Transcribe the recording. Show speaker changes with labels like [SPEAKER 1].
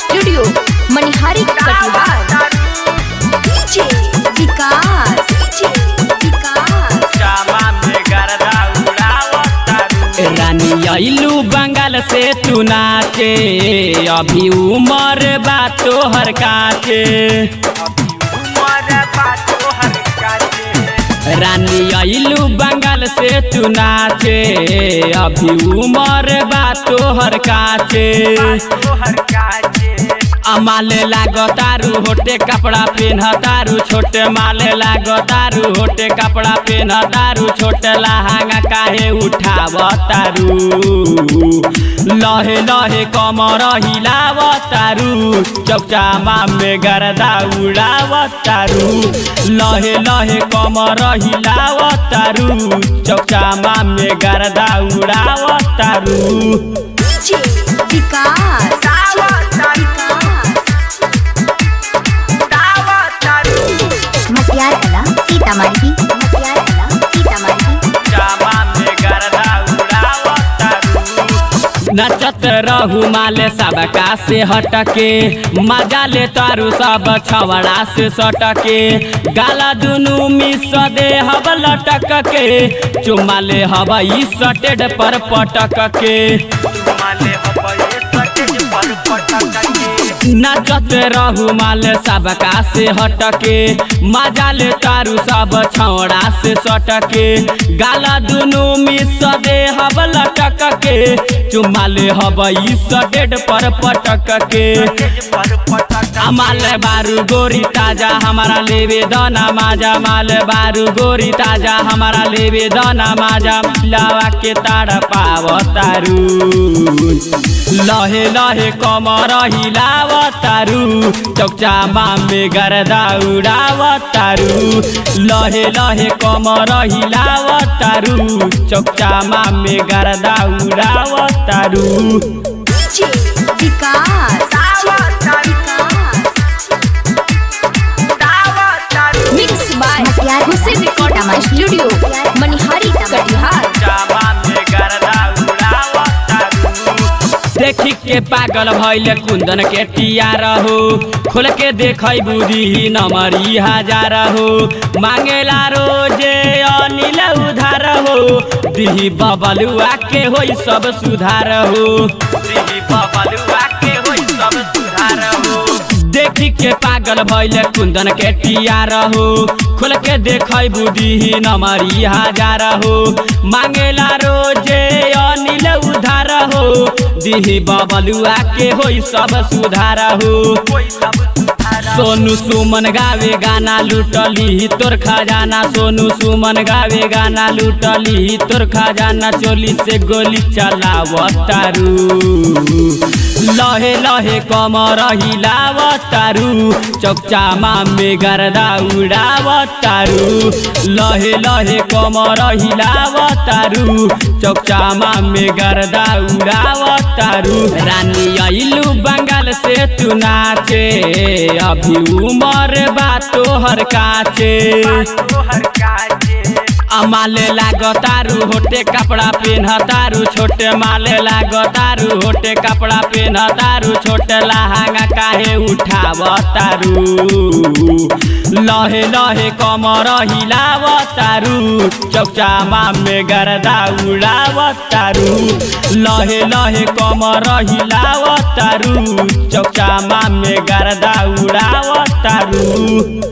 [SPEAKER 1] Studio Manihari Katihar. DJ विकास
[SPEAKER 2] रानी आइलू बंगाल से तू नाचे, अभी उमर बा तोहर काचे। रानी आइलू बंगाल से तू नाचे, अभी उमर बा तोहर काचे। माले लागो तारू होटे कपड़ा पेन तारू छोटे, माले लागो तारू होटे कपड़ा पेन तारू छोटे, लहंगा काहे उठाव तारू, लहे लहे कमर हिलाव तारू, चौचामा में गर्दा उड़ाव तारू, लहे लहे कमर हिलाव तारू, चौचामा में गर्दा उड़ाव तारू।
[SPEAKER 1] डीजे विकास सीतामढ़ी
[SPEAKER 2] नचत रहू माले सबका से हटके, मजा ले तारू सब छवड़ा से सटके, गाला दुनू मिस दे हब लटक के, चुमा ले हब ई सटेड पर पटक के। नचत रहू माले सबका से हटके, मजा ले तारू सब छौड़ा से सटके, गाला दुनू मिस दे हब लटक के, चुमा ले हब ई सटेड पर पटक के। माल बारू गोरी ताजा हमारा लेवे दाना माजा, माल बारू गोरी ताजा हमारा लेवे दाना माजा, लावा के ताड़ पाव तारू, लहे लहे कमर हिलाव तारू, चौचामा में गर्दा उड़ाव तारू, लहे लहे कमर हिलाव तारू, चौचामा में गर्दा उड़ाव तारू।
[SPEAKER 1] DJ Vikas mix by Hussain recording studio Manihari Katihar.
[SPEAKER 2] देखी के पागल भइले कुंदन के टिया रहो, खोल के देखई बुद्धि नमरी हजार हो, मांगेला रोजे अनिल उधार हो, दिही बबलुआ के होई सब सुधार हो, दिही बबलुआ के होई सब सुधार हो। देखी के पागल भइले कुंदन के टिया रहो, खोल के देखई बुद्धि नमरी हजार हो, मांगेला रोजे अनिल उधार हो, दिही बबलुआ के होई सब सुधार हो। सोनू सुमन गावे गाना लूटली तोर खजाना, सोनू सुमन गावे गाना लूटली तोर खजाना, चोली से गोली चलाव तारू, लहे लहे कमर हिलाव तारू, चौचामा में गर्दा उड़ाव तारू, लहे लहे कमर हिलाव तारू, चौचामा में गर्दा उड़ाव तारू। रानी आइलू बंगाल से तू नाचे, अभी उमर बा तोहर काचे। माले लागो तारू होटे कपड़ा पेन तारू छोटे, माले लागो तारू होटे कपड़ा पेन तारू छोटे, लहंगा काहे उठाव तारू, लहे लहे कमर हिलाव तारू, चौचामा में गर्दा उड़ाव तारू, लहे लहे कमर हिलाव तारू, चौचामा में गर्दा उड़ाव तारू।